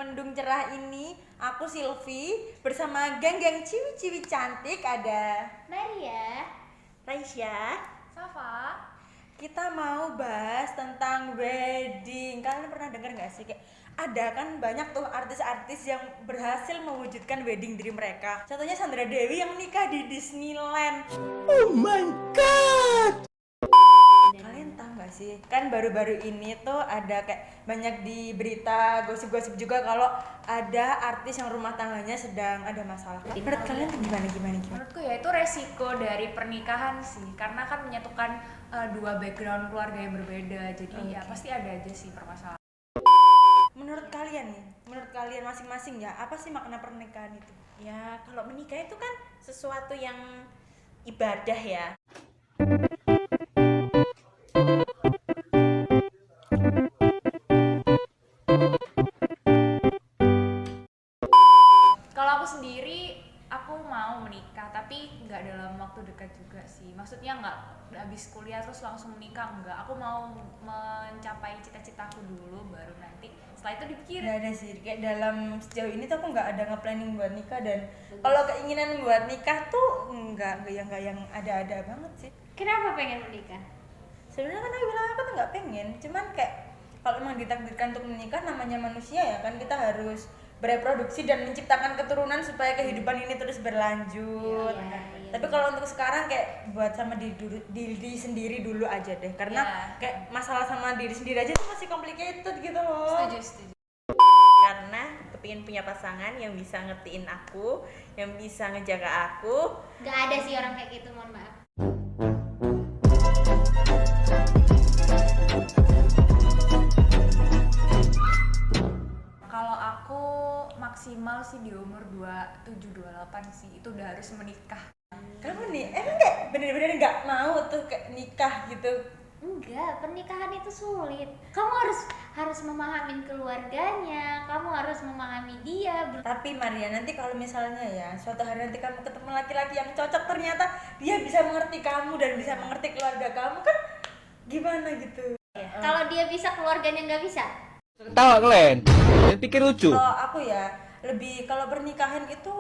mendung cerah ini, aku Silvi bersama geng-geng ciwi-ciwi cantik ada Maria, Raisya. Safa. Kita mau bahas tentang wedding. Kalian pernah dengar nggak sih kayak ada kan banyak tuh artis-artis yang berhasil mewujudkan wedding dream mereka. Contohnya Sandra Dewi yang nikah di Disneyland. Oh my god. Kalian tahu nggak sih, kan baru-baru ini tuh ada kayak banyak di berita gosip-gosip juga kalau ada artis yang rumah tangganya sedang ada masalah. Menurut kalian tuh gimana? Menurutku ya itu resiko dari pernikahan sih, karena kan menyatukan dua background keluarga yang berbeda. Jadi ya pasti ada aja sih permasalahan. Menurut kalian masing-masing ya, apa sih makna pernikahan itu? Ya, kalau menikah itu kan sesuatu yang ibadah ya. Kalau aku sendiri, aku mau menikah, tapi nggak dalam waktu dekat juga sih. Maksudnya nggak habis kuliah terus langsung menikah, enggak. Aku mau mencapai cita-citaku dulu, baru nanti setelah itu dipikirin. Nggak ada sih, kayak dalam sejauh ini tuh aku nggak ada nge-planning buat nikah, dan kalau keinginan buat nikah tuh nggak yang ada-ada banget sih. kenapa pengen menikah? Sebenarnya kan aku bilang aku tuh nggak pengen, cuman kayak kalau emang ditakdirkan untuk menikah, namanya manusia ya kan, kita harus bereproduksi dan menciptakan keturunan supaya kehidupan ini terus berlanjut. Iya. Tapi kalau untuk sekarang kayak buat sama diri sendiri dulu aja deh, karena kayak masalah sama diri sendiri aja tuh masih complicated gitu loh. Setuju. Karena kepingin punya pasangan yang bisa ngertiin aku, yang bisa ngejaga aku. Gak ada sih orang kayak gitu, mohon maaf. Kalau aku maksimal sih di umur 27-28 sih, itu udah harus menikah. Kamu nih emang kayak bener-bener nggak mau tuh kayak nikah gitu? Enggak, pernikahan itu sulit. Kamu harus memahami keluarganya, kamu harus memahami dia. Tapi Maria, nanti kalau misalnya ya suatu hari nanti kamu ketemu laki-laki yang cocok, ternyata dia bisa mengerti kamu dan bisa mengerti keluarga kamu, kan gimana gitu? Kalau dia bisa, keluarganya nggak bisa. Tawa kalian, pikir lucu. Kalau aku ya lebih, kalau pernikahan itu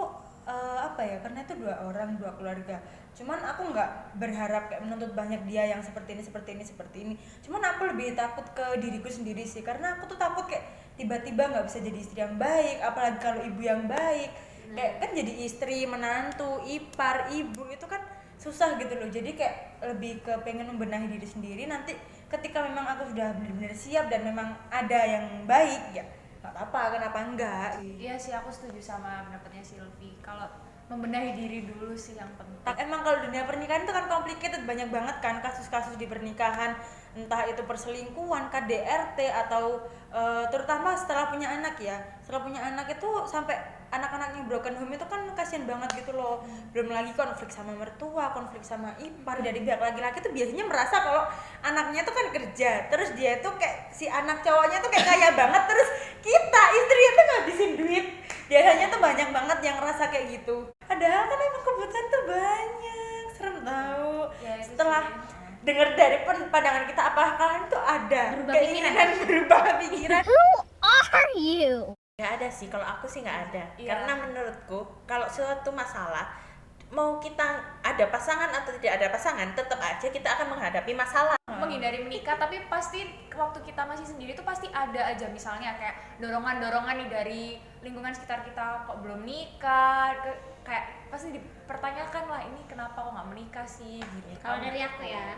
apa ya, karena itu dua orang, dua keluarga. Cuman aku nggak berharap kayak menuntut banyak dia yang seperti ini. Cuman aku lebih takut ke diriku sendiri sih, karena aku tuh takut kayak tiba-tiba nggak bisa jadi istri yang baik, apalagi kalau ibu yang baik. Kayak kan jadi istri, menantu, ipar, ibu itu kan susah gitu loh. Jadi kayak lebih ke pengen membenahi diri sendiri, nanti ketika memang aku sudah benar-benar siap dan memang ada yang baik ya nggak apa-apa, kenapa enggak? Iya sih, aku setuju sama pendapatnya Silvi. Kalau membenahi diri dulu sih yang penting. Emang kalau dunia pernikahan itu kan complicated, banyak banget kan kasus-kasus di pernikahan, entah itu perselingkuhan, KDRT, atau terutama setelah punya anak ya. Setelah punya anak itu sampai anak-anak yang broken home itu kan kasihan banget gitu loh. Belum lagi konflik sama mertua, konflik sama ipar. Dari pihak laki-laki tuh biasanya merasa kalau anaknya tuh kan kerja, terus dia tuh kayak si anak cowoknya tuh kayak kaya banget, terus kita istrinya tuh ngabisin duit. Biasanya tuh banyak banget yang ngerasa kayak gitu. Padahal kan emang kebutuhan tuh banyak, serem tahu. Ya, Setelah dengar dari pandangan kita, apa kalian tuh ada Berubah keinginan berubah pikiran? Nggak ada sih, kalau aku sih nggak ada. Iya. Karena menurutku kalau suatu masalah, mau kita ada pasangan atau tidak ada pasangan, tetap aja kita akan menghadapi masalah. Menghindari menikah, tapi pasti waktu kita masih sendiri tuh pasti ada aja misalnya kayak dorongan nih dari lingkungan sekitar kita, kok belum nikah, kayak pasti dipertanyakan lah, ini kenapa kok nggak menikah sih gitu. Kalau dari aku ya,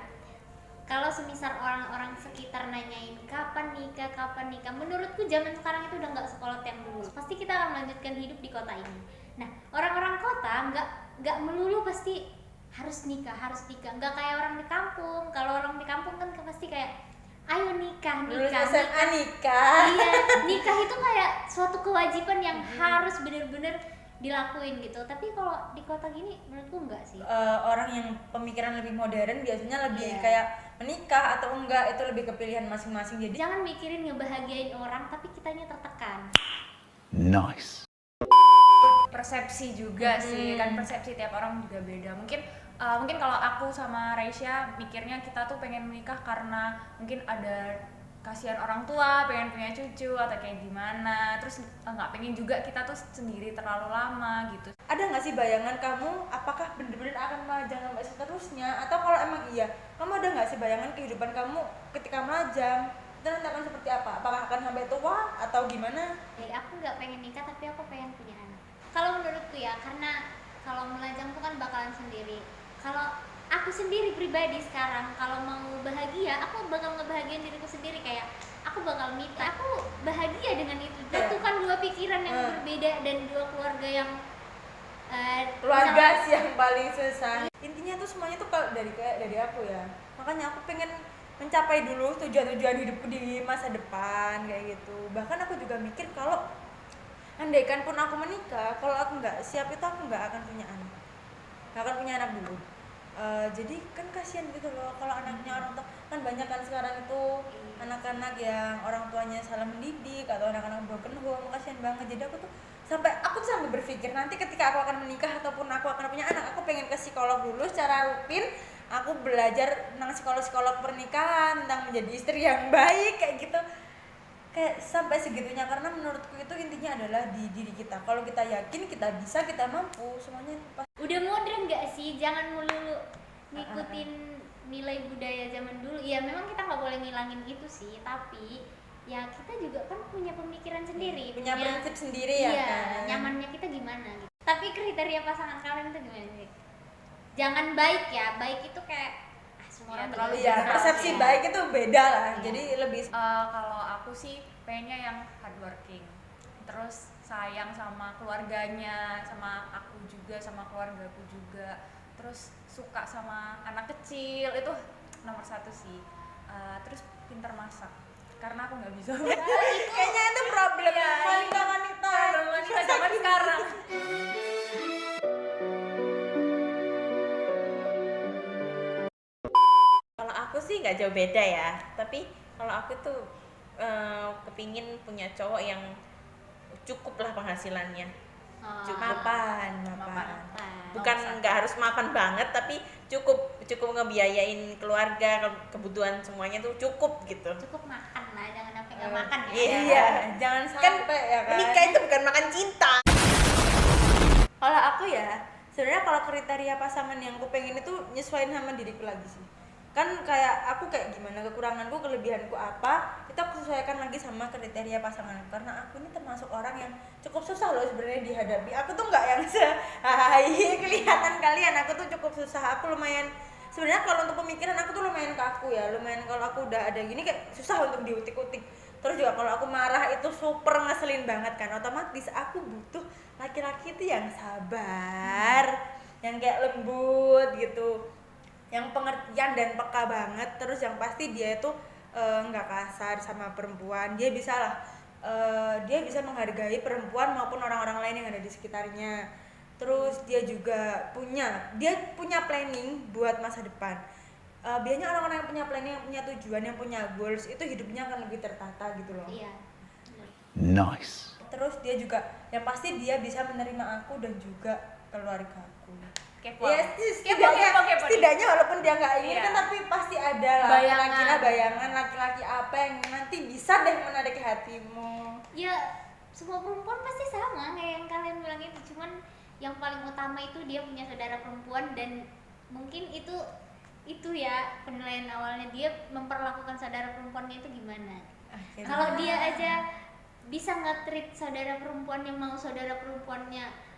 kalau semisal orang-orang sekitar nanyain kapan nikah, menurutku zaman sekarang itu udah nggak sekolot yang dulu. Pasti kita akan melanjutkan hidup di kota ini. Nah, orang-orang kota nggak melulu pasti harus nikah. Nggak kayak orang di kampung. Kalau orang di kampung kan pasti kayak ayo nikah. Lulus SMA nikah. Iya, nikah itu kayak suatu kewajiban yang harus bener-bener dilakuin gitu. Tapi kalau di kota gini menurutku enggak sih. Orang yang pemikiran lebih modern biasanya lebih kayak menikah atau enggak itu lebih ke pilihan masing-masing. Jadi Jangan mikirin ngebahagiain orang tapi kitanya tertekan. Nice. Persepsi juga sih, kan persepsi tiap orang juga beda. Mungkin kalau aku sama Raisya mikirnya kita tuh pengen menikah karena mungkin ada kasihan orang tua, pengen punya cucu atau kayak gimana. terus nggak pengen juga kita tuh sendiri terlalu lama gitu. Ada nggak sih bayangan kamu apakah bener-bener akan melajang sampai seterusnya, atau kalau emang iya, kamu ada nggak sih bayangan kehidupan kamu ketika melajang itu nanti akan seperti apa? Apakah akan sampai tua atau gimana? Jadi aku nggak pengen nikah tapi aku pengen punya anak. Kalau menurutku ya, karena kalau melajang tuh kan bakalan sendiri. Kalau aku sendiri pribadi sekarang kalau mau bahagia, aku bakal ngebahagiain diriku sendiri, kayak aku bakal nikah, aku bahagia dengan itu. Itu kan dua pikiran yang berbeda dan dua keluarga yang Keluarga sih yang paling susah. Intinya tuh semuanya tuh kalau dari aku ya, makanya aku pengen mencapai dulu tujuan-tujuan hidupku di masa depan kayak gitu. Bahkan aku juga mikir kalau andaikan pun aku menikah, kalau aku nggak siap itu aku nggak akan punya anak, nggak akan punya anak dulu. Jadi kan kasihan gitu loh kalau anaknya orang tua, kan banyak kan sekarang itu anak-anak yang orang tuanya salah mendidik atau anak-anak broken home, kasihan banget. Jadi aku sampai berpikir nanti ketika aku akan menikah ataupun aku akan punya anak, aku pengen ke psikolog dulu secara rutin. Aku belajar tentang psikolog pernikahan, tentang menjadi istri yang baik kayak gitu, kayak sampai segitunya. Karena menurutku itu intinya adalah di diri kita. Kalau kita yakin kita bisa, kita mampu, semuanya itu pasti. udah modern nggak sih, jangan melulu ngikutin nilai budaya zaman dulu. Ya memang kita nggak boleh ngilangin itu sih, tapi ya kita juga kan punya pemikiran sendiri, Punya prinsip sendiri ya iya, kan? nyamannya kita gimana gitu. Tapi kriteria pasangan kalian itu gimana sih? Jangan baik ya, baik itu kayak semua orang terlalu juga Iya, bisa. persepsi Iya. baik itu beda lah. Iya. Jadi lebih Kalau aku sih pengennya yang hardworking, terus sayang sama keluarganya, sama aku juga, sama keluargaku juga, terus suka sama anak kecil, itu nomor satu sih. Terus pintar masak, karena aku nggak bisa. kayaknya itu problem Iya, wanita-wanita. Wanita zaman sekarang. Kalau aku sih nggak jauh beda ya, tapi kalau aku tuh kepingin punya cowok yang cukup lah penghasilannya, mapan. Bukan nggak harus mapan banget, tapi cukup ngebiayain keluarga, kebutuhan semuanya tuh cukup gitu. Cukup makan lah, jangan sampai nggak makan ya. Iya, jangan sampai ya kan. Menikah itu bukan makan cinta. Kalau aku ya, sebenarnya kalau kriteria pasangan yang aku pengen itu nyesuaiin sama diriku lagi sih. Kan kayak aku kayak gimana, kekuranganku, kelebihanku apa, itu aku sesuaikan lagi sama kriteria pasangan. Karena aku ini termasuk orang yang cukup susah loh sebenarnya dihadapi. Aku tuh nggak yang kelihatan kalian, aku tuh cukup susah. Aku lumayan, sebenarnya kalau untuk pemikiran aku tuh lumayan kaku ya, lumayan kalau aku udah ada gini kayak susah untuk diutik-utik. Terus juga kalau aku marah itu super ngeselin banget kan, otomatis aku butuh laki-laki itu yang sabar, yang kayak lembut gitu, yang pengertian dan peka banget. Terus yang pasti dia itu nggak kasar sama perempuan, dia bisa lah dia bisa menghargai perempuan maupun orang-orang lain yang ada di sekitarnya. Terus dia juga punya planning buat masa depan. Biasanya orang-orang yang punya planning, yang punya tujuan, yang punya goals itu hidupnya akan lebih tertata gitu loh. Iya. Nice. Terus dia juga yang pasti dia bisa menerima aku dan juga keluargaku. Kepo. Ya Kepo nih. setidaknya walaupun dia nggak ingin Iya. kan, tapi pasti ada lah bayangan laki-laki apa yang nanti bisa deh menarik hatimu. Ya semua perempuan pasti sama kayak yang kalian bilang itu, cuman yang paling utama itu dia punya saudara perempuan, dan mungkin itu ya penilaian awalnya dia memperlakukan saudara perempuannya itu gimana. Kalau dia aja bisa nge-treat saudara perempuan yang mau saudara perempuannya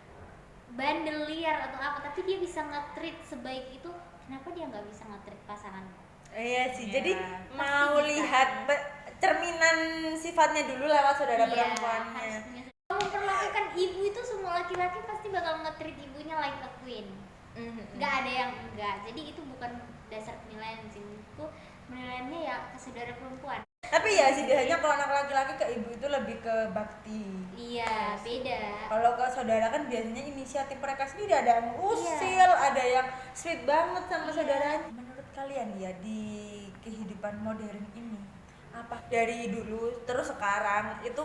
bandel, liar atau apa, tapi dia bisa nge-treat sebaik itu, kenapa dia nggak bisa nge-treat pasangannya? Iya sih, Iya. jadi mau bisa. lihat cerminan sifatnya dulu lewat saudara Iya, perempuannya. harus punya. Kalau memperlakukan ibu itu, semua laki-laki pasti bakal nge-treat ibunya like a queen. Nggak ada yang enggak. Jadi itu bukan dasar penilaian sih. Itu penilaiannya ya ke saudara perempuan. Tapi ya setidaknya kalau anak laki-laki ke ibu itu lebih ke bakti. Iya, beda. Kalau ke saudara kan biasanya inisiatif mereka sendiri, ada yang usil, ada yang sweet banget sama saudaranya. Menurut kalian ya di kehidupan modern ini, apa dari dulu terus sekarang itu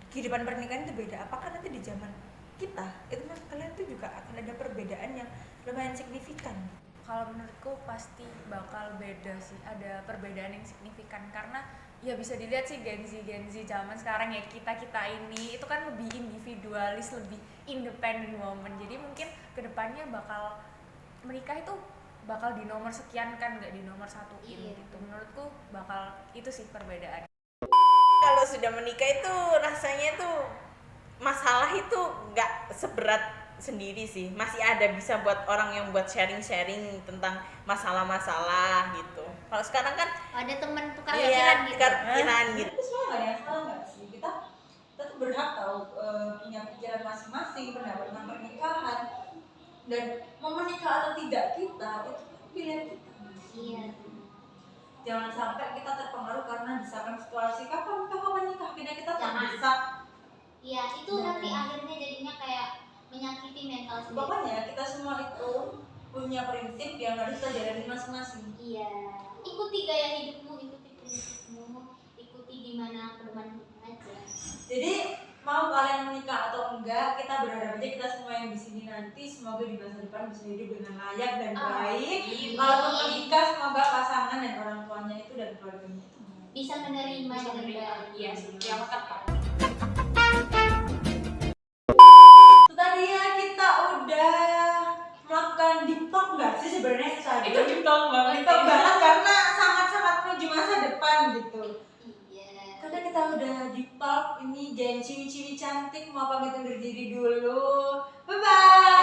kehidupan pernikahan itu beda? Apakah nanti di zaman kita itu menurut kalian tuh juga akan ada perbedaan yang lumayan signifikan? Kalau menurutku pasti bakal beda sih, ada perbedaan yang signifikan, karena ya bisa dilihat sih Gen Z zaman sekarang ya, kita ini itu kan lebih individualis, lebih independent woman. Jadi mungkin kedepannya bakal menikah itu bakal di nomor sekian kan, nggak di nomor satuin gitu. Menurutku bakal itu sih perbedaan. Kalau sudah menikah itu rasanya tuh masalah itu nggak seberat sendiri sih, masih ada bisa buat orang yang buat sharing tentang masalah-masalah gitu. Kalau sekarang kan ada teman tukar iya, pikiran gitu. tukar pikiran gitu. Itu semua nggak ada yang salah nggak sih? Kita tuh berhak tahu punya pikiran masing-masing, pendapat tentang pernikahan, dan mau menikah atau tidak kita itu pilihan kita. Iya. Jangan sampai kita terpengaruh karena desakan situasi kapan nikah, akhirnya kita Jangan. terdesak. Iya, itu nanti akhirnya jadinya kayak menyakiti mental sendiri. Pokoknya kita semua itu punya prinsip yang harus kita jalani masing-masing. Iya, ikuti gaya hidupmu, ikuti prinsipmu, ikuti gimana pedoman aja. Jadi mau kalian menikah atau enggak, kita berharap aja kita semua yang di sini nanti semoga di masa depan bisa hidup dengan layak dan baik. Kalaupun menikah, semoga pasangan dan orang tuanya itu dan keluarganya itu Bisa menerima dengan baik. Iya sih, yang tepat. Itu tadi ya, kita udah melakukan deep talk nggak sih sebenarnya tadi? Itu deep talk banget. Deep talk banget karena sangat-sangat menuju masa depan gitu. Iya. Karena kita udah deep talk, ini jangan ciwi-ciwi cantik mau pamit undur diri dulu. Bye bye.